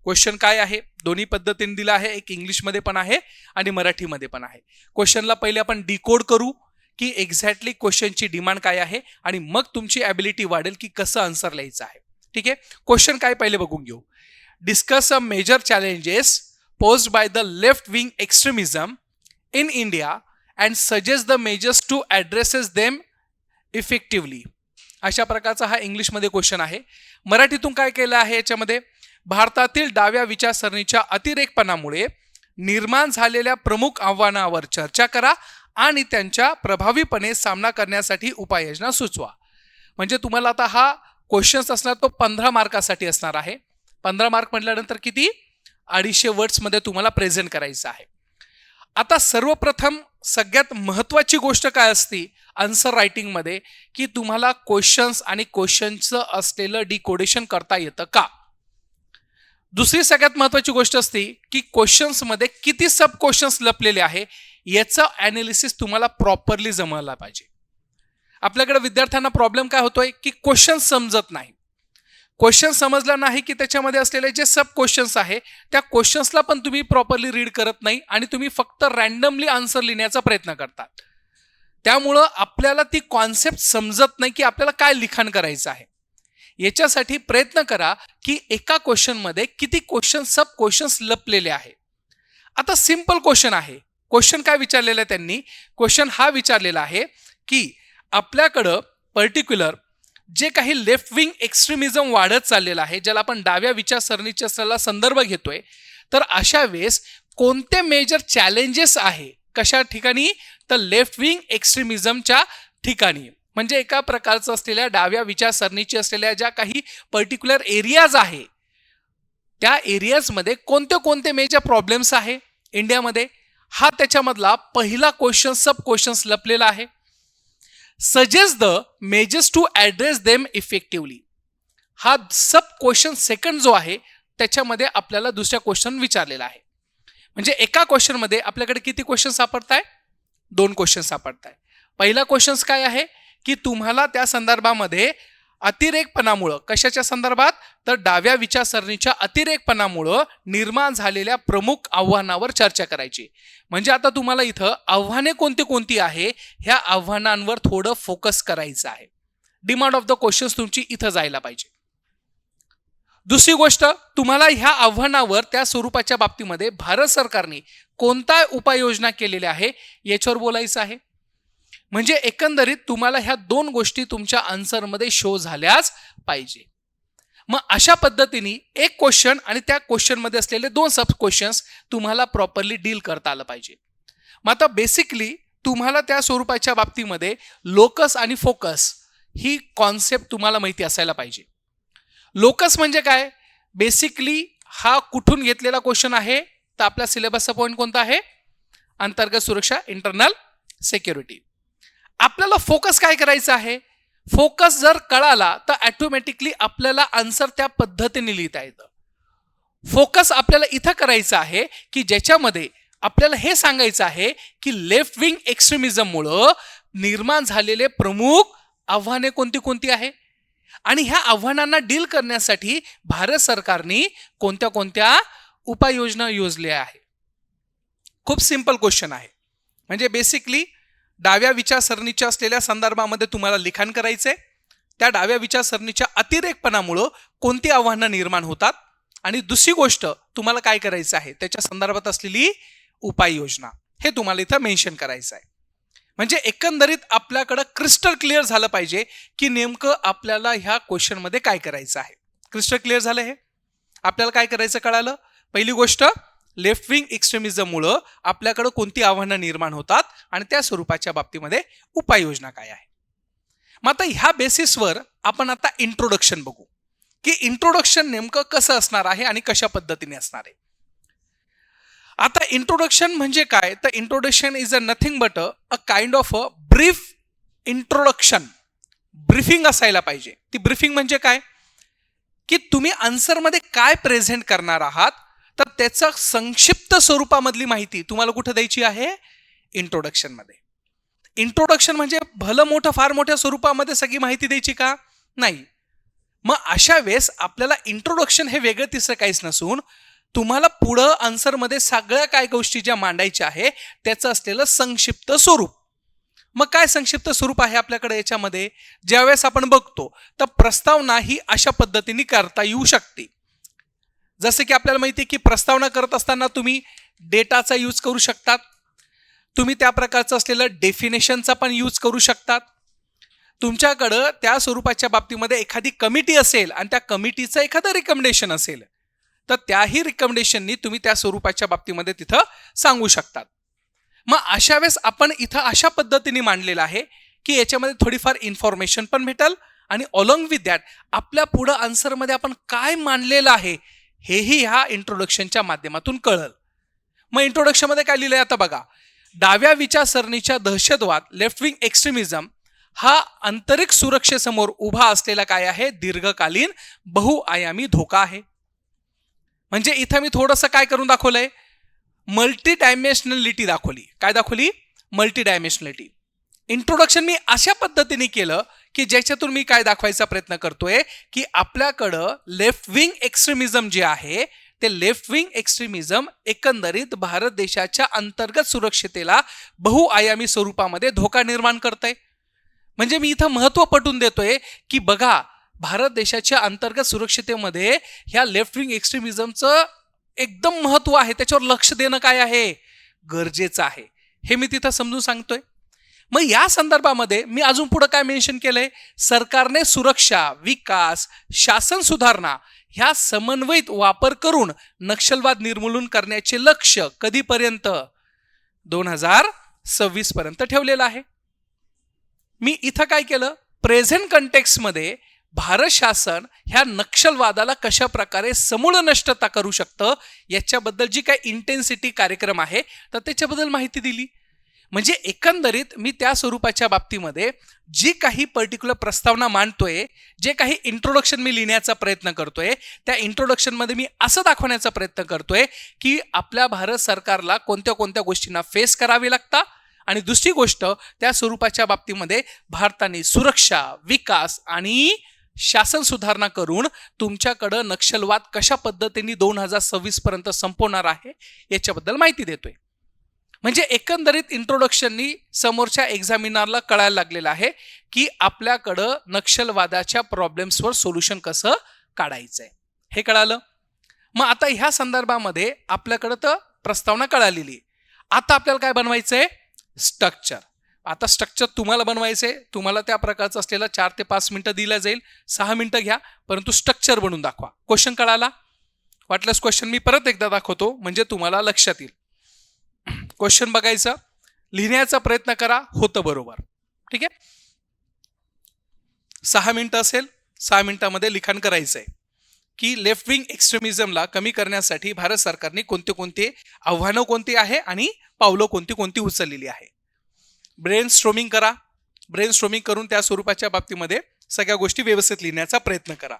Question काय आहे, दोन्ही पद्धतीने दिला आहे, एक इंग्लिशमध्ये पण आहे आणि मराठीमध्ये पण आहे. क्वेश्चनला पहिले आपण डिकोड करू की एक्झॅक्टली क्वेश्चनची डिमांड काय आहे आणि मग तुमची ॲबिलिटी वाढेल की कसं आन्सर लिहायचं आहे. ठीक आहे, क्वेश्चन काय पहिले बघून घेऊ. Discuss a major challenges posed by the left-wing extremism in India and suggest the measures to addresses them effectively. अशा प्रकारचा हा इंग्लिशमध्ये क्वेश्चन आहे. मराठीतून काय केलं आहे याच्यामध्ये, भारतातील डाव्या विचारसरणीच्या अतिरेकपणामुळे निर्माण झालेल्या प्रमुख आव्हानावर चर्चा करा आणि त्यांच्या प्रभावीपणे सामना करण्यासाठी उपाययोजना सुचवा. म्हणजे तुम्हाला आता हा क्वेश्चन्स असणार तो 15 मार्कासाठी असणार आहे. 15 मार्क म्हटल्यानंतर किती, 250 वर्ड्समध्ये तुम्हाला प्रेझेंट करायचं आहे. आता सर्वप्रथम सगळ्यात महत्त्वाची गोष्ट काय असते आन्सर रायटिंगमध्ये, की तुम्हाला क्वेश्चन्स आणि क्वेश्चनचं असलेलं डिकोडेशन करता येतं का. दुसरी सगळ्यात महत्त्वाची गोष्ट असते की क्वेश्चन्समध्ये किती सब क्वेश्चन्स लपलेले आहे याचं ॲनालिसिस तुम्हाला प्रॉपरली जमायला पाहिजे. आपल्याकडे विद्यार्थ्यांना प्रॉब्लेम काय होतोय की क्वेश्चन समजत नाही. क्वेश्चन समजला नाही की त्याच्यामध्ये असलेले जे सब क्वेश्चन्स आहे त्या क्वेश्चन्सला पण तुम्ही प्रॉपरली रीड करत नाही आणि तुम्ही फक्त रॅन्डमली आन्सर लिहिण्याचा प्रयत्न करतात. त्यामुळं आपल्याला ती कॉन्सेप्ट समजत नाही की आपल्याला काय लिखाण करायचं आहे. याच्यासाठी प्रयत्न करा की एका क्वेश्चनमध्ये किती क्वेश्चन सब क्वेश्चन्स लपलेले आहे. आता सिंपल क्वेश्चन आहे. क्वेश्चन काय विचारलेलं आहे त्यांनी, क्वेश्चन हा विचारलेला आहे की आपल्याकडं पर्टिक्युलर जे काही लेफ्ट विंग एक्स्ट्रीमिझम वाढत चाललेलं आहे, ज्याला आपण डाव्या विचारसरणीचा संदर्भ घेतोय, तर अशा वेळेस कोणते मेजर चॅलेंजेस आहे कशा ठिकाणी, तर लेफ्ट विंग एक्स्ट्रीमिझमच्या ठिकाणी. म्हणजे एका प्रकारचं असलेल्या डाव्या विचारसरणीची असलेल्या ज्या काही पर्टिक्युलर एरियाज आहे त्या एरियाजमध्ये कोणते कोणते मेजर प्रॉब्लेम्स आहे इंडियामध्ये, हा त्याच्यामधला पहिला क्वेश्चन सब क्वेश्चन्स लपलेला आहे. Suggest the measures to address them effectively, हा सब क्वेश्चन सेकंड जो आहे त्याच्यामध्ये आपल्याला दुसऱ्या क्वेश्चन विचारलेला आहे. म्हणजे एका क्वेश्चनमध्ये आपल्याकडे किती क्वेश्चन सापडताय, 2 क्वेश्चन सापडताय. पहिला क्वेश्चन काय आहे की तुम्हाला त्या संदर्भामध्ये अतिरेकपणामुळं, कशाच्या संदर्भात, तर डाव्या विचारसरणीच्या अतिरेकपणामुळं निर्माण झालेल्या प्रमुख आव्हानावर चर्चा करायची. म्हणजे आता तुम्हाला इथं आव्हाने कोणती कोणती आहे ह्या आव्हानांवर थोडं फोकस करायचं आहे. डिमांड ऑफ द क्वेश्चन्स तुमची इथं जायला पाहिजे. दुसरी गोष्ट, तुम्हाला ह्या आव्हानावर त्या स्वरूपाच्या बाबतीमध्ये भारत सरकारने कोणत्या उपाययोजना केलेल्या आहे याच्यावर बोलायचं आहे. म्हणजे एकंदरीत तुम्हाला ह्या 2 गोष्टी तुमच्या आन्सरमध्ये शो झाल्याच पाहिजे. मग अशा पद्धतीने एक क्वेश्चन आणि त्या क्वेश्चनमध्ये असलेले 2 सब क्वेश्चन्स तुम्हाला प्रॉपरली डील करता आलं पाहिजे. मग आता बेसिकली तुम्हाला त्या स्वरूपाच्या बाबतीमध्ये लोकस आणि फोकस ही कॉन्सेप्ट तुम्हाला माहिती असायला पाहिजे. लोकस म्हणजे काय, बेसिकली हा कुठून घेतलेला क्वेश्चन आहे, तर आपल्या सिलेबसचा पॉईंट कोणता आहे, अंतर्गत सुरक्षा, इंटरनल सिक्युरिटी. आपल्याला फोकस काय करायचं आहे, फोकस जर कळाला तर ऑटोमॅटिकली आपल्याला आन्सर त्या पद्धतीने लिहिता येतं. फोकस आपल्याला इथं करायचं आहे की ज्याच्यामध्ये आपल्याला हे सांगायचं आहे की लेफ्ट विंग एक्स्ट्रीमिझममुळं निर्माण झालेले प्रमुख आव्हाने कोणती कोणती आहे आणि ह्या आव्हानांना डील करण्यासाठी भारत सरकारने कोणत्या कोणत्या उपाययोजना योजल्या आहे. खूप सिंपल क्वेश्चन आहे. म्हणजे बेसिकली डाव्या विचारसरणीच्या असलेल्या संदर्भामध्ये तुम्हाला लिखाण करायचंय. त्या डाव्या विचारसरणीच्या अतिरेकपणामुळं कोणती आव्हानं निर्माण होतात आणि दुसरी गोष्ट तुम्हाला काय करायचं आहे त्याच्या संदर्भात असलेली उपाययोजना, हे तुम्हाला इथं मेन्शन करायचं आहे. म्हणजे एकंदरीत आपल्याकडं क्रिस्टल क्लिअर झालं पाहिजे की नेमकं आपल्याला ह्या क्वेश्चनमध्ये काय करायचं आहे. क्रिस्टल क्लिअर झालं, हे आपल्याला काय करायचं कळालं. पहिली गोष्ट, लेफ्ट विंग एक्स्ट्रीमिझममुळं आपल्याकडं कोणती आव्हानं निर्माण होतात आणि त्या स्वरूपाच्या बाबतीमध्ये उपाययोजना काय आहे. मग आता ह्या बेसिसवर आपण आता इंट्रोडक्शन बघू की इंट्रोडक्शन नेमकं कसं असणार आहे आणि कशा पद्धतीने असणार आहे. आता इंट्रोडक्शन म्हणजे काय, तर introduction is a nothing but a kind of a brief introduction. Briefing असायला पाहिजे. ती ब्रीफिंग म्हणजे काय की तुम्ही आन्सरमध्ये काय प्रेझेंट करणार आहात तर त्याचं संक्षिप्त स्वरूपामधली माहिती तुम्हाला कुठं द्यायची आहे, इंट्रोडक्शनमध्ये. इंट्रोडक्शन म्हणजे भलं मोठं फार मोठ्या स्वरूपामध्ये सगळी माहिती द्यायची का, नाही. मग अशा वेळेस आपल्याला इंट्रोडक्शन हे वेगळं तिसरं काहीच नसून तुम्हाला पुढं आन्सरमध्ये सगळ्या काय गोष्टी ज्या मांडायच्या आहे त्याचं असलेलं संक्षिप्त स्वरूप. मग काय संक्षिप्त स्वरूप आहे आपल्याकडे याच्यामध्ये, ज्यावेळेस आपण बघतो तर प्रस्तावना ही अशा पद्धतीने करता येऊ शकते. जसं की आपल्याला माहिती आहे की प्रस्तावना करत असताना तुम्ही डेटाचा यूज करू शकतात, तुम्ही त्या प्रकारचं असलेलं डेफिनेशनचा पण यूज करू शकतात. तुमच्याकडं त्या स्वरूपाच्या बाबतीमध्ये एखादी कमिटी असेल आणि त्या कमिटीचं एखादं रिकमेंडेशन असेल तर त्याही रिकमेंडेशननी तुम्ही त्या स्वरूपाच्या बाबतीमध्ये तिथं सांगू शकतात. मग अशा वेळेस आपण इथं अशा पद्धतीने मांडलेलं आहे की याच्यामध्ये थोडीफार इन्फॉर्मेशन पण भेटल आणि अलॉंग विथ दॅट आपल्या पुढं आन्सरमध्ये आपण काय मांडलेलं आहे हेही ह्या इंट्रोडक्शनच्या माध्यमातून कळल. मग इंट्रोडक्शनमध्ये काय लिहिलंय आता बघा, डाव्या विचारसरणीच्या दहशतवाद लेफ्ट विंग एक्स्ट्रीमिझम हा आंतरिक सुरक्षेसमोर उभा असलेला काय आहे, दीर्घकालीन बहुआयामी धोका आहे. म्हणजे इथं मी थोडंसं काय करून दाखवलंय, मल्टी डायमेन्शनलिटी दाखवली. काय दाखवली? मल्टी डायमेन्शनलिटी. इंट्रोडक्शन मी अशा पद्धतीने केलं की ज्याच्यातून मी काय दाखवायचा प्रयत्न करतोय की आपल्याकडं लेफ्ट विंग एक्स्ट्रीमिझम जे आहे ते लेफ्ट विंग एक्स्ट्रीमिझम एकंदरीत भारत देशाच्या अंतर्गत सुरक्षतेला बहुआयामी स्वरूपामध्ये धोका निर्माण करतंय. म्हणजे मी इथं महत्व पटवून देतोय की बघा भारत देशाच्या अंतर्गत सुरक्षतेमध्ये ह्या लेफ्ट विंग एक्स्ट्रीमिझमचं एकदम महत्व आहे, त्याच्यावर लक्ष देणं काय आहे गरजेचं आहे, हे मी तिथं समजून सांगतोय. मग या संदर्भामध्ये मी अजून पुढे काय मेन्शन केलंय, सरकारने सुरक्षा, विकास, शासन सुधारणा ह्या समन्वयित वापर करून नक्षलवाद निर्मूलन करण्याचे लक्ष्य कधीपर्यंत 2026 पर्यंत ठेवलेलं आहे. मी इथं काय केलं, प्रेझेंट कंटेक्स्टमध्ये भारत शासन ह्या नक्षलवादाला कशा प्रकारे समूळ नष्टता करू शकतं याच्याबद्दल जी काय इंटेन्सिटी कार्यक्रम आहे तर त्याच्याबद्दल माहिती दिली. म्हणजे एकंदरीत मी त्या स्वरूपाच्या बाबतीमध्ये जी काही पर्टिक्युलर प्रस्तावना मांडतोय, जे काही इंट्रोडक्शन मी लिहिण्याचा प्रयत्न करतोय त्या इंट्रोडक्शनमध्ये मी असं दाखवण्याचा प्रयत्न करतोय की आपल्या भारत सरकारला कोणत्या कोणत्या गोष्टींना फेस करावे लागतात आणि दुसरी गोष्ट त्या स्वरूपाच्या बाबतीमध्ये भारताने सुरक्षा, विकास आणि शासन सुधारणा करून तुमच्याकडं नक्षलवाद कशा पद्धतीने 2026 पर्यंत संपवणार आहे याच्याबद्दल माहिती देतोय. म्हणजे एकंदरीत इंट्रोडक्शननी समोरच्या एक्झामिनरला कळायला लागलेलं आहे की आपल्याकडं नक्षलवादाच्या प्रॉब्लेम्सवर सोल्युशन कसं काढायचंय हे कळालं. मग आता ह्या संदर्भामध्ये आपल्याकडं तर प्रस्तावना कळालेली, आता आपल्याला काय बनवायचंय, स्ट्रक्चर. आता स्ट्रक्चर तुम्हाला बनवायचंय, तुम्हाला त्या प्रकारचं असलेलं 4 ते 5 मिनिटं दिलं जाईल, 6 मिनिटं घ्या, परंतु स्ट्रक्चर बनवून दाखवा. क्वेश्चन कळाला? वाटल्यास क्वेश्चन मी परत एकदा दाखवतो म्हणजे तुम्हाला लक्षात येईल. क्वेश्चन बघायचं, लिहिण्याचा प्रयत्न करा, होतं बरोबर. ठीक आहे, 6 मिनिटं असेल, 6 मिनिटामध्ये लिखाण करायचंय की लेफ्ट विंग एक्स्ट्रीमिझमला कमी करण्यासाठी भारत सरकारने कोणते कोणते आव्हानं कोणती आहे आणि पावलं कोणती कोणती उचललेली आहे. ब्रेन स्ट्रोमिंग करा, ब्रेन स्ट्रोमिंग करून त्या स्वरूपाच्या बाबतीमध्ये सगळ्या गोष्टी व्यवस्थित लिहिण्याचा प्रयत्न करा.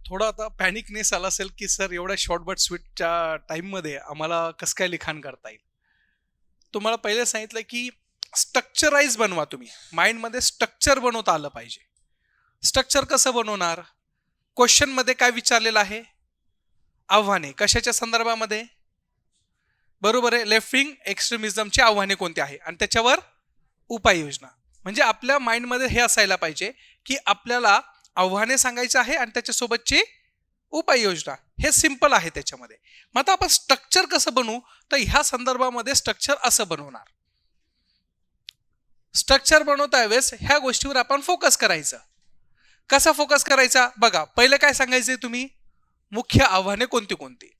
थोडा आता पॅनिकनेस आला असेल की सर एवढ्या शॉर्ट बट स्वीटच्या टाईममध्ये आम्हाला कसं काय लिखाण करता येईल. तुम्हाला पहिले सांगितलं की स्ट्रक्चराईज बनवा, तुम्ही माइंडमध्ये स्ट्रक्चर बनवता आलं पाहिजे. स्ट्रक्चर कसं बनवणार, क्वेश्चनमध्ये काय विचारलेलं आहे, आव्हाने कशाच्या संदर्भामध्ये, बरोबर आहे, लेफ्ट विंग एक्स्ट्रीमिझमची आव्हाने कोणती आहे आणि त्याच्यावर उपाययोजना. म्हणजे आपल्या माइंडमध्ये हे असायला पाहिजे की आपल्याला आव्हाने सांगायचं आहे आणि त्याच्यासोबतची उपाययोजना, हे सिंपल आहे त्याच्यामध्ये. मग आता आपण स्ट्रक्चर कसं बनवू, तर ह्या संदर्भामध्ये स्ट्रक्चर असं बनवणार. स्ट्रक्चर बनवता वेळेस ह्या गोष्टीवर आपण फोकस करायचं. कसा फोकस करायचा बघा, पहिलं काय सांगायचंय तुम्ही, मुख्य आव्हाने कोणती कोणती.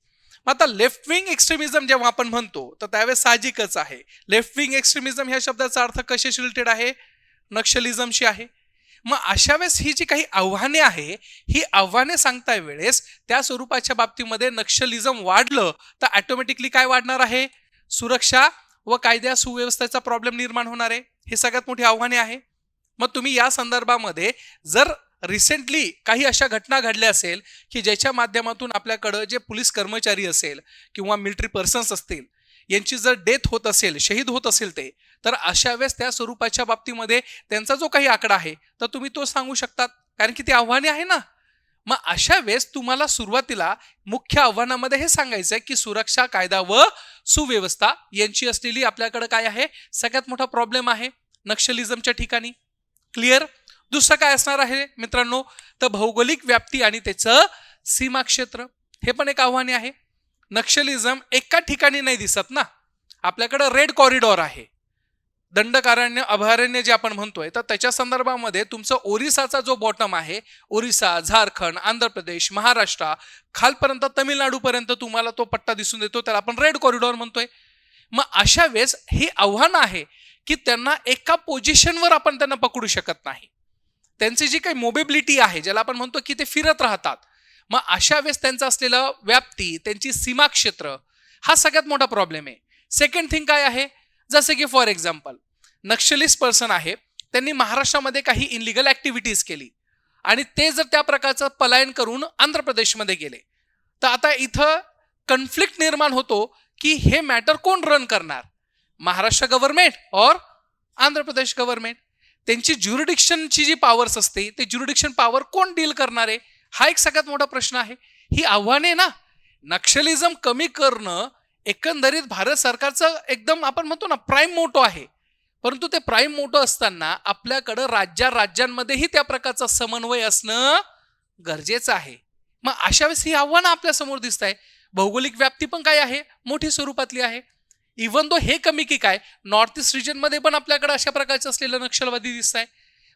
मग आता लेफ्ट विंग एक्स्ट्रीमिझम जेव्हा आपण म्हणतो तर त्यावेळेस साहजिकच आहे, लेफ्ट विंग एक्स्ट्रीमिझम ह्या शब्दाचा अर्थ कशाशी रिलेटेड आहे, नक्षलिझमशी आहे. मग अशा वेळेस ही जी काही आव्हाने आहे, ही आव्हाने सांगता वेळेस त्या स्वरूपाच्या बाबतीमध्ये नक्षलिझम वाढलं तर ऑटोमॅटिकली काय वाढणार आहे, सुरक्षा व कायद्या सुव्यवस्थेचा प्रॉब्लेम निर्माण होणार आहे. हे सगळ्यात मोठी आव्हाने आहे. मग तुम्ही या संदर्भामध्ये जर रिसेंटली काही अशा घटना घडल्या असेल की ज्याच्या माध्यमातून आपल्याकडं जे पोलीस कर्मचारी असेल किंवा मिलिटरी पर्सन्स असतील यांची जर डेथ होत असेल, शहीद होत असेल तर अशा वेळेस त्या स्वरूपाच्या बाबतीमध्ये त्यांचा जो काही आकडा आहे तर तुम्ही तो सांगू शकतात. कारण की ती आव्हाने आहे ना. मग अशा वेळेस तुम्हाला सुरुवातीला मुख्य आव्हानामध्ये हे सांगायचं आहे की सुरक्षा, कायदा व सुव्यवस्था यांची असलेली आपल्याकडे काय आहे, सगळ्यात मोठा प्रॉब्लेम आहे नक्षलिझमच्या ठिकाणी. क्लिअर. दुसरं काय असणार आहे मित्रांनो, तर भौगोलिक व्याप्ती आणि त्याचं सीमा क्षेत्र, हे पण एक आव्हाने आहे. नक्षलिझम एका ठिकाणी नाही दिसत ना, आपल्याकडे रेड कॉरिडॉर आहे, दंडकारण्य अभयारण्य जे आपण म्हणतोय, तर त्याच्या संदर्भामध्ये तुमचं ओरिसाचा जो बॉटम आहे, ओरिसा, झारखंड, आंध्र प्रदेश, महाराष्ट्र, खालपर्यंत तमिळनाडूपर्यंत तुम्हाला तो पट्टा दिसून देतो, त्याला आपण रेड कॉरिडॉर म्हणतोय. मग अशा वेळेस ही आव्हान आहे की त्यांना एका पोझिशनवर आपण त्यांना पकडू शकत नाही. त्यांची जी काही मोबिलिटी आहे, ज्याला आपण म्हणतो की ते फिरत राहतात, मग अशा वेळेस त्यांचा असलेला व्याप्ती, त्यांची सीमा क्षेत्र, हा सगळ्यात मोठा प्रॉब्लेम आहे. सेकंड थिंग काय आहे, जसे की फॉर एक्झाम्पल नक्षलिस्ट पर्सन आहे, त्यांनी महाराष्ट्रामध्ये काही इनलिगल ऍक्टिव्हिटीज केली आणि ते जर त्या प्रकारचं पलायन करून आंध्र प्रदेशमध्ये गेले, तर आता इथं कन्फ्लिक्ट निर्माण होतो की हे मॅटर कोण रन करणार, महाराष्ट्र गव्हर्नमेंट और आंध्र प्रदेश गव्हर्नमेंट. त्यांची ज्युरिडिक्शनची जी पॉवर्स असते, ते ज्युरिडिक्शन पॉवर कोण डील करणार आहे, हा एक सगळ्यात मोठा प्रश्न आहे. ही आव्हाने ना, नक्षलिझम कमी करणं एकंदरीत भारत सरकारचं एकदम आपण म्हणतो ना प्राईम मोटो आहे. परंतु ते प्राईम मोटो असताना आपल्याकडं राज्यांमध्येही त्या प्रकारचा समन्वय असणं गरजेचं आहे. मग अशा वेळेस ही आव्हानं आपल्या समोर दिसत आहे. भौगोलिक व्याप्ती पण काय आहे, मोठी स्वरूपातली आहे. इव्हन दो हे कमी की काय, नॉर्थ ईस्ट रिजनमध्ये पण आपल्याकडे अशा प्रकारचे असलेले नक्षलवादी दिसत आहे.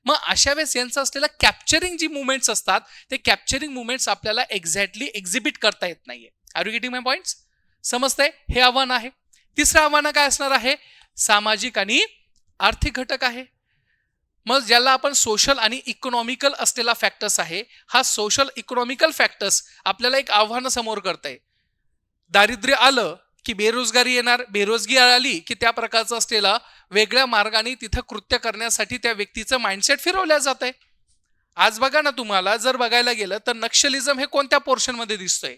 मग अशा वेळेस यांचं असलेलं कॅप्चरिंग जी मुवमेंट्स असतात, ते कॅप्चरिंग मुवमेंट्स आपल्याला एक्झॅक्टली एक्झिबिट करता येत नाहीये. Are you getting my points? समजतंय? हे आव्हान आहे. तिसरं आव्हान काय असणार आहे, सामाजिक आणि आर्थिक घटक आहे. मग ज्याला आपण सोशल आणि इकॉनॉमिकल असलेला फॅक्टर्स आहे, हा सोशल इकॉनॉमिकल फॅक्टर्स आपल्याला एक आव्हान समोर करताय. दारिद्र्य आलं की बेरोजगारी येणार, बेरोजगारी आली की त्या प्रकारचं असलेला वेगळ्या मार्गाने तिथं कृत्य करण्यासाठी त्या व्यक्तीचं माइंडसेट फिरवल्या जात आहे. आज बघा ना, तुम्हाला जर बघायला गेलं तर नक्षलिझम हे कोणत्या पोर्शनमध्ये दिसतंय,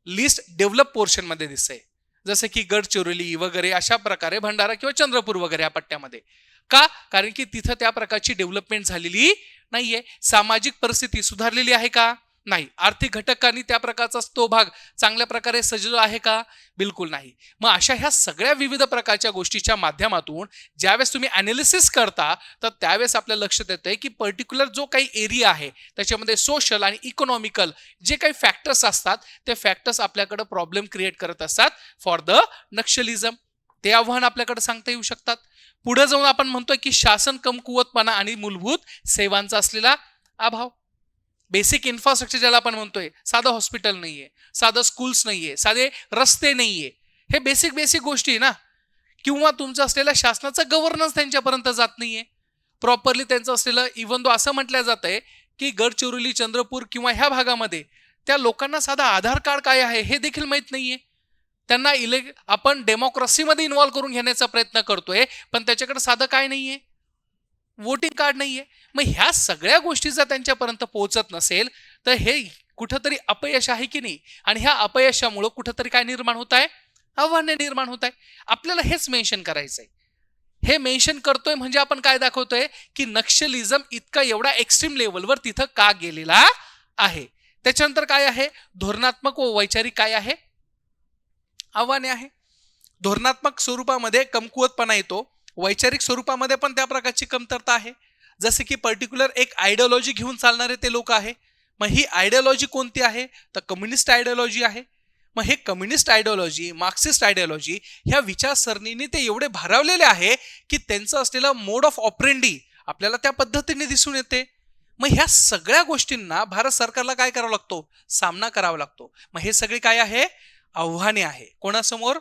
लिस्ट डेव्हलप पोर्शनमध्ये दिसतंय, जसं की गडचिरोली वगैरे, अशा प्रकारे भंडारा किंवा चंद्रपूर वगैरे या पट्ट्यामध्ये. का? कारण की तिथं त्या प्रकारची डेव्हलपमेंट झालेली नाहीये. सामाजिक परिस्थिती सुधारलेली आहे का? नाही. आर्थिक घटकांनी त्या प्रकारचा तो भाग चांगल्या प्रकारे सजलो आहे का? बिलकुल नाही. मग अशा ह्या सगळ्या विविध प्रकारच्या गोष्टीच्या माध्यमातून ज्यावेळेस तुम्ही अनालिसिस करता, तर त्यावेळेस आपल्याला लक्षात येतंय की पर्टिक्युलर जो काही एरिया आहे त्याच्यामध्ये सोशल आणि इकॉनॉमिकल जे काही फॅक्टर्स असतात, ते फॅक्टर्स आपल्याकडे प्रॉब्लेम क्रिएट करत असतात फॉर द नक्षलिझम. ते आव्हान आपल्याकडे सांगता येऊ शकतात. पुढे जाऊन आपण म्हणतोय की शासन कमकुवतपणा आणि मूलभूत सेवांचा असलेला अभाव. बेसिक इन्फ्रास्ट्रक्चर ज्याला आपण म्हणतोय, साधं हॉस्पिटल नाहीये, साधं स्कूल्स नाहीये, साधे रस्ते नाहीये, हे बेसिक गोष्टी आहे ना. किंवा तुमचं असलेल्या शासनाचं गव्हर्नन्स त्यांच्यापर्यंत जात नाहीये प्रॉपरली. त्यांचं असलेलं इव्हन दो असं म्हटलं जात आहे की गडचिरोली, चंद्रपूर किंवा ह्या भागामध्ये त्या लोकांना साधा आधार कार्ड काय आहे हे देखील माहीत नाहीये. त्यांना आपण डेमोक्रेसीमध्ये इन्व्हॉल्व्ह करून घेण्याचा प्रयत्न करतोय, पण त्याच्याकडे साधं काय नाहीये, वोटिंग कार्ड नाहीये. मग ह्या सगळ्या गोष्टी जर त्यांच्यापर्यंत पोहोचत नसेल, तर हे कुठंतरी अपयश आहे की नाही. आणि ह्या अपयशामुळे कुठंतरी काय निर्माण होत आहे, आव्हाने निर्माण होत आहे. आपल्याला हेच मेन्शन करायचंय. हे मेन्शन करतोय म्हणजे आपण काय दाखवतोय की नक्षलिझम इतका एवढा एक्स्ट्रीम लेवलवर तिथं का गेलेला आहे. त्याच्यानंतर काय आहे, धोरणात्मक व वैचारिक काय आहे, आव्हाने आहे. धोरणात्मक स्वरूपामध्ये कमकुवतपणा येतो, वैचारिक स्वरूपामध्ये पण त्या प्रकारची कमतरता आहे. जसे की पर्टिक्युलर एक आयडियोलॉजी घेऊन चालणारे ते लोक आहे. मग ही आयडियोलॉजी कोणती आहे, तर कम्युनिस्ट आयडियोलॉजी आहे. मग हे कम्युनिस्ट आयडियोलॉजी, मार्क्सिस्ट आयडियोलॉजी ह्या विचारसरणीने ते एवढे भारावलेले आहे की त्यांचं असलेलं मोड ऑफ ऑपरेंडी आपल्याला त्या पद्धतीने दिसून येते. मग ह्या सगळ्या गोष्टींना भारत सरकारला काय करावं लागतो, सामना करावा लागतो. मग हे सगळे काय आहे, आव्हाने आहे. कोणासमोर,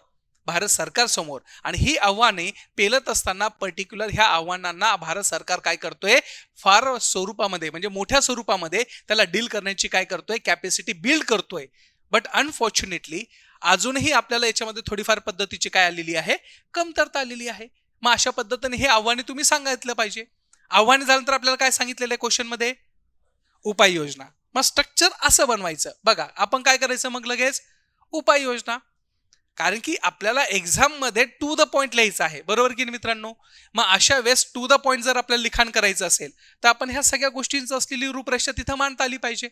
भारत सरकार समोर. आणि ही आव्हाने पेलत असताना पर्टिक्युलर ह्या आव्हानांना भारत सरकार काय करतोय, फार स्वरूपामध्ये म्हणजे मोठ्या स्वरूपामध्ये त्याला डील करण्याची काय करतोय, कॅपॅसिटी बिल्ड करतोय. बट अनफॉर्च्युनेटली अजूनही आपल्याला याच्यामध्ये थोडीफार पद्धतीची काय आलेली आहे, कमतरता आलेली आहे. मग अशा पद्धतीने हे आव्हाने तुम्ही सांगितलं पाहिजे. आव्हाने झाल्यानंतर आपल्याला काय सांगितलेलं आहे क्वेश्चन मध्ये, उपाययोजना. मग स्ट्रक्चर असं बनवायचं. बघा आपण काय करायचं, मग लगेच उपाययोजना. कारण की आपल्याला एक्झाम मध्ये टू द पॉइंट लिहायचं आहे, बरोबर की नाही मित्रांनो. मग अशा वेळेस टू द पॉइंट जर आपल्याला लिखाण करायचं असेल तर आपण ह्या सगळ्या गोष्टींची असलेली रूपरेषा तिथं मांडता आली पाहिजे.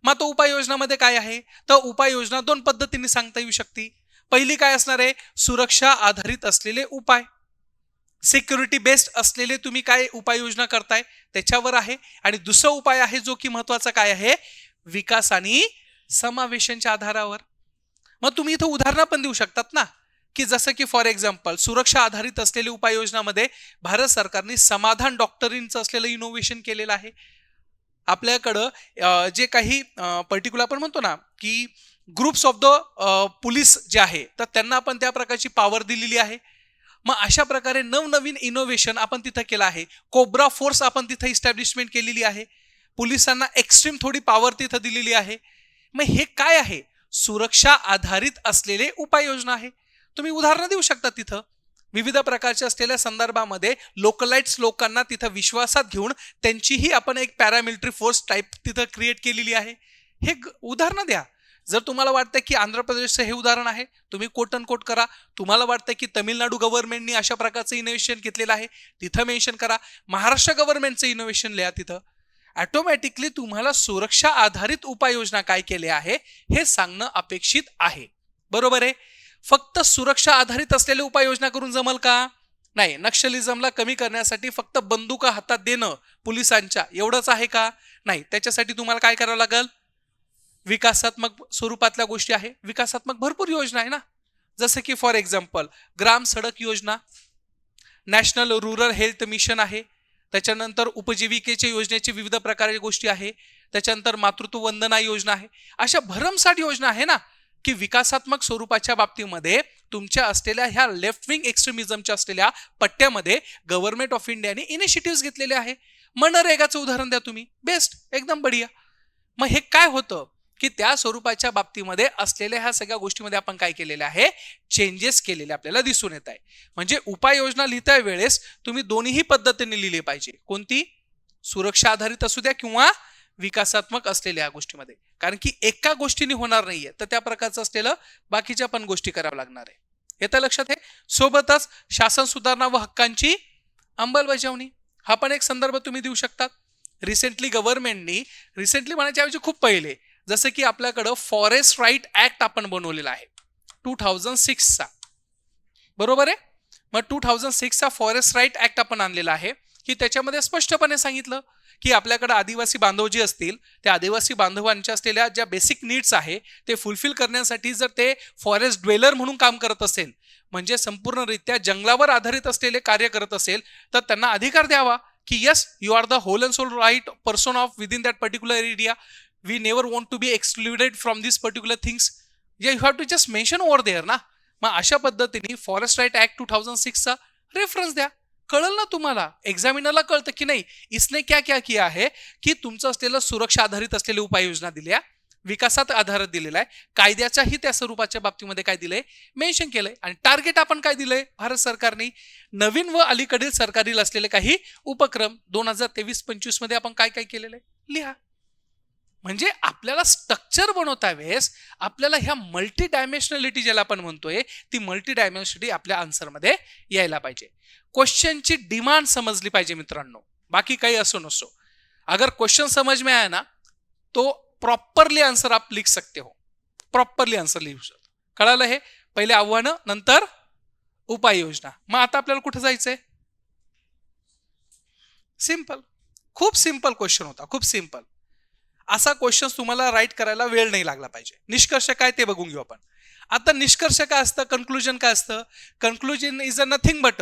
मग तो उपाययोजनामध्ये काय आहे, तर उपाययोजना दोन पद्धतीने सांगता येऊ शकते. पहिली काय असणार आहे, सुरक्षा आधारित असलेले उपाय, सिक्युरिटी बेस्ड असलेले तुम्ही काय उपाययोजना करताय त्याच्यावर आहे. आणि दुसरा उपाय आहे जो की महत्वाचा काय आहे, विकास आणि समावेशनच्या आधारावर. मग तुम्ही इथं उदाहरणं पण देऊ शकतात ना, की जसं की फॉर एक्झाम्पल सुरक्षा आधारित असलेली उपाययोजनामध्ये भारत सरकारने समाधान डॉक्टरींचं असलेलं इनोव्हेशन केलेलं आहे. आपल्याकडं जे काही पर्टिक्युलर आपण म्हणतो ना की ग्रुप्स ऑफ द पोलीस जे आहे तर त्यांना आपण त्या प्रकारची पॉवर दिलेली आहे. मग अशा प्रकारे नवनवीन इनोव्हेशन आपण तिथं केलं आहे. कोब्रा फोर्स आपण तिथं इस्टॅब्लिशमेंट केलेली आहे. पोलिसांना एक्स्ट्रीम थोडी पॉवर तिथं दिलेली आहे. मग हे काय आहे, सुरक्षा आधारित असलेले उपाययोजना आहे. तुम्ही उदाहरणं देऊ शकता तिथं विविध प्रकारच्या असलेल्या संदर्भामध्ये लोकलाइट्स लोकांना तिथं विश्वासात घेऊन त्यांचीही आपण एक पॅरामिलिटरी फोर्स टाईप तिथं क्रिएट केलेली आहे. हे उदाहरणं द्या. जर तुम्हाला वाटतं की आंध्र प्रदेशचं हे उदाहरण आहे, तुम्ही कोट अन कोट करा. तुम्हाला वाटतं की तमिळनाडू गव्हर्नमेंटनी अशा प्रकारचं इनोव्हेशन घेतलेलं आहे, तिथं मेन्शन करा. महाराष्ट्र गव्हर्नमेंटचं इनोव्हेशन लिहा तिथं. ऑटोमॅटिकली तुम्हाला सुरक्षा आधारित उपाययोजना काय केले आहे हे सांगणं अपेक्षित आहे, बरोबर आहे. फक्त सुरक्षा आधारित असलेले उपाययोजना करून जमल का, नाही. नक्षलिझमला कमी करण्यासाठी फक्त बंदुका हातात देणं पोलिसांच्या एवढंच आहे का, नाही. त्याच्यासाठी तुम्हाला काय करावं लागेल, विकासात्मक स्वरूपातल्या गोष्टी आहे. विकासात्मक भरपूर योजना आहे ना, जसं की फॉर एक्झाम्पल ग्राम सडक योजना, नॅशनल रुरल हेल्थ मिशन आहे. त्याच्यानंतर उपजीविकेच्या योजनेची विविध प्रकारच्या गोष्टी आहे. त्याच्यानंतर मातृत्व वंदना योजना आहे. अशा भरमसाठ योजना आहे ना की विकासात्मक स्वरूपाच्या बाबतीमध्ये तुमच्या असलेल्या ह्या लेफ्ट विंग एक्स्ट्रीमिझमच्या असलेल्या पट्ट्यामध्ये गव्हर्नमेंट ऑफ इंडियाने इनिशिएटिव्ह घेतलेले आहे. मनरेगाचं उदाहरण द्या तुम्ही, बेस्ट, एकदम बढिया. मग हे काय होतं की त्या स्वरूपाच्या बाबतीमध्ये असलेल्या ह्या सगळ्या गोष्टीमध्ये आपण काय केलेलं आहे, चेंजेस केलेले आपल्याला दिसून येत आहे. म्हणजे उपाययोजना लिहिता वेळेस तुम्ही दोन्ही पद्धतीने लिहिले पाहिजे. कोणती, सुरक्षा आधारित असू द्या किंवा विकासात्मक असलेल्या गोष्टीमध्ये. कारण की एका गोष्टीने होणार नाहीये, तर त्या प्रकारचं असलेलं बाकीच्या पण गोष्टी कराव्या लागणार आहे. हे तर लक्षात आहे. सोबतच शासन सुधारणा व हक्कांची अंमलबजावणी हा पण एक संदर्भ तुम्ही देऊ शकतात. रिसेंटली गव्हर्नमेंटनी, रिसेंटली म्हणायच्या ऐवजी खूप पहिले, जसं की आपल्याकडं फॉरेस्ट राईट ऍक्ट आपण बनवलेला आहे 2006चा, बरोबर आहे. मग 2006चा फॉरेस्ट राईट ऍक्ट आपण आणलेला आहे की त्याच्यामध्ये स्पष्टपणे सांगितलं की आपल्याकडे आदिवासी बांधव जे असतील त्या आदिवासी बांधवांच्या असलेल्या ज्या बेसिक नीड्स आहे ते फुलफिल करण्यासाठी जर ते फॉरेस्ट ड्वेलर म्हणून काम करत असेल, म्हणजे संपूर्णरित्या जंगलावर आधारित असलेले कार्य करत असेल, तर त्यांना अधिकार द्यावा की yes, you are the whole and sole right person of within that particular area. We never want to be excluded from this particular things. You have to just mention over there ना. मग अशा पद्धतीने forest right act 2006चा reference द्या. कळलं ना तुम्हाला, एक्झामिनरला कळतं की नाही इसने क्या क्या किया आहे, की तुमचं असलेलं सुरक्षा आधारित असलेली उपाययोजना दिल्या, विकासात आधारित दिलेला आहे, कायद्याच्याही त्या स्वरूपाच्या बाबतीमध्ये काय दिलंय, मेन्शन केलंय. आणि टार्गेट आपण काय दिलंय भारत सरकारने, नवीन व अलीकडील सरकारी असलेले काही उपक्रम 2023-25 मध्ये आपण काय काय केलेलं आहे लिहा. म्हणजे आपल्याला स्ट्रक्चर बनवता वेळेस आपल्याला ह्या मल्टी डायमेन्शनलिटी ज्याला आपण म्हणतोय ती मल्टी डायमेन्शनलिटी आपल्या आन्सरमध्ये यायला पाहिजे. क्वेश्चनची डिमांड समजली पाहिजे मित्रांनो, बाकी काही असो नसो. अगर क्वेश्चन समझ में आया ना तो प्रॉपरली आंसर आप लिख सकते हो, प्रॉपरली आंसर लिहू शकतो. कळालं हे, पहिले आव्हानं नंतर उपाययोजना. मग आता आपल्याला कुठे जायचंय, सिंपल, खूप सिंपल क्वेश्चन होता, खूप सिंपल. असा क्वेश्चन तुम्हाला राईट करायला वेळ नाही लागला पाहिजे. निष्कर्ष काय ते बघून घेऊ आपण. आता निष्कर्ष काय असतं, कन्क्लुजन काय असतं, conclusion is a nothing but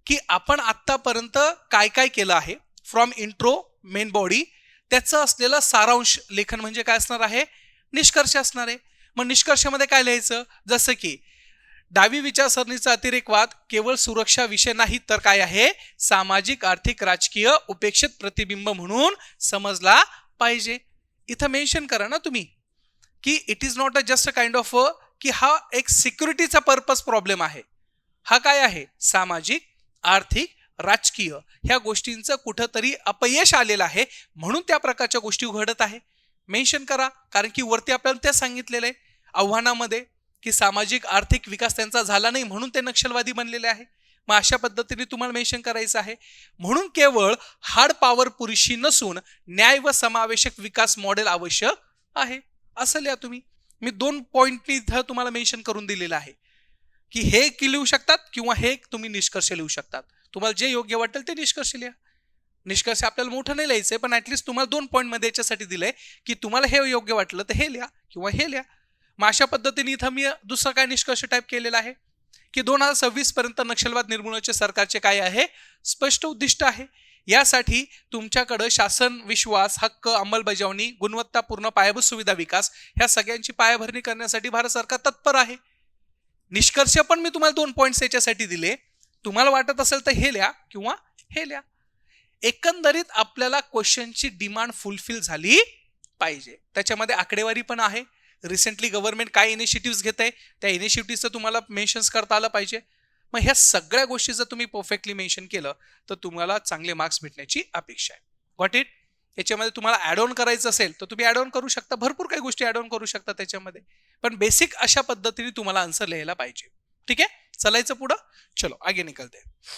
की आपण आतापर्यंत काय काय केलं आहे फ्रॉम इंट्रो मेन बॉडी, त्याचं असलेलं सारांश लेखन म्हणजे काय असणार आहे, निष्कर्ष असणार आहे. मग निष्कर्षामध्ये काय लिहायचं, जसं की डावी विचारसरणीचा अतिरेकवाद केवळ सुरक्षा विषय नाही तर काय आहे, सामाजिक आर्थिक राजकीय उपेक्षित प्रतिबिंब म्हणून समजला पाहिजे. इथं मेन्शन करा ना तुम्ही की it is not a just a kind of की हा एक सिक्युरिटीचा पर्पज प्रॉब्लेम आहे, हा काय आहे, सामाजिक आर्थिक राजकीय ह्या गोष्टींचं कुठंतरी अपयश आलेलं आहे म्हणून त्या प्रकारच्या गोष्टी घडत आहे. मेन्शन करा, कारण की वरती आपल्याला त्या सांगितलेलं आहे आव्हानामध्ये की सामाजिक आर्थिक विकास त्यांचा झाला नाही म्हणून ते नक्षलवादी बनलेले आहे. मग अशा पद्धतीने तुम्हाला मेन्शन करायचं आहे. म्हणून केवळ हार्ड पॉवर पुरेशी नसून न्याय व समावेशक विकास मॉडेल आवश्यक आहे असं लिहा तुम्ही. मी 2 पॉइंटनी इथं तुम्हाला मेन्शन करून दिलेलं आहे की हे लिहू शकतात किंवा हे तुम्ही निष्कर्ष लिहू शकतात. तुम्हाला जे योग्य वाटेल ते निष्कर्ष लिहा. निष्कर्ष आपल्याला मोठं नाही लिहायचंय, पण ऍटलीस्ट तुम्हाला 2 पॉईंट मध्ये याच्यासाठी दिलंय की तुम्हाला हे योग्य वाटलं तर हे लिहा किंवा हे लिहा. मग अशा पद्धतीने इथं मी दुसरा काय निष्कर्ष टाईप केलेला आहे की 2026 पर्यंत नक्षलवाद निर्मूलनाचे सरकारचे काय आहे स्पष्ट उद्दिष्ट आहे. यासाठी तुमच्याकडे शासन, विश्वास, हक्क, अंमलबजावणी, गुणवत्तापूर्ण पायाभूत सुविधा विकास ह्या सगळ्यांची पायाभरणी करण्यासाठी भारत सरकार तत्पर आहे. निष्कर्ष पण मी तुम्हाला 2 पॉइंट्स याच्यासाठी दिले. तुम्हाला वाटत असेल तर हे लिहा किंवा हे लिहा. एकंदरीत आपल्याला क्वेश्चनची डिमांड फुलफिल झाली पाहिजे. त्याच्यामध्ये आकडेवारी पण आहे. रिसेंटली गव्हर्नमेंट काय इनिशिएटिव्ह घेत आहे त्या इनिशिएटिव्हचं तुम्हाला मेन्शन्स करता आलं पाहिजे. मग ह्या सगळ्या गोष्टी जर तुम्ही परफेक्टली मेन्शन केलं तर तुम्हाला चांगले मार्क्स भेटण्याची अपेक्षा आहे. Got it. याच्यामध्ये तुम्हाला ॲड ऑन करायचं असेल तर तुम्ही ॲड ऑन करू शकता. भरपूर काही गोष्टी ॲड ऑन करू शकता त्याच्यामध्ये, पण बेसिक अशा पद्धतीने तुम्हाला आन्सर लिहायला पाहिजे. ठीक आहे, चलायचं पुढं. चलो आगे निकलते.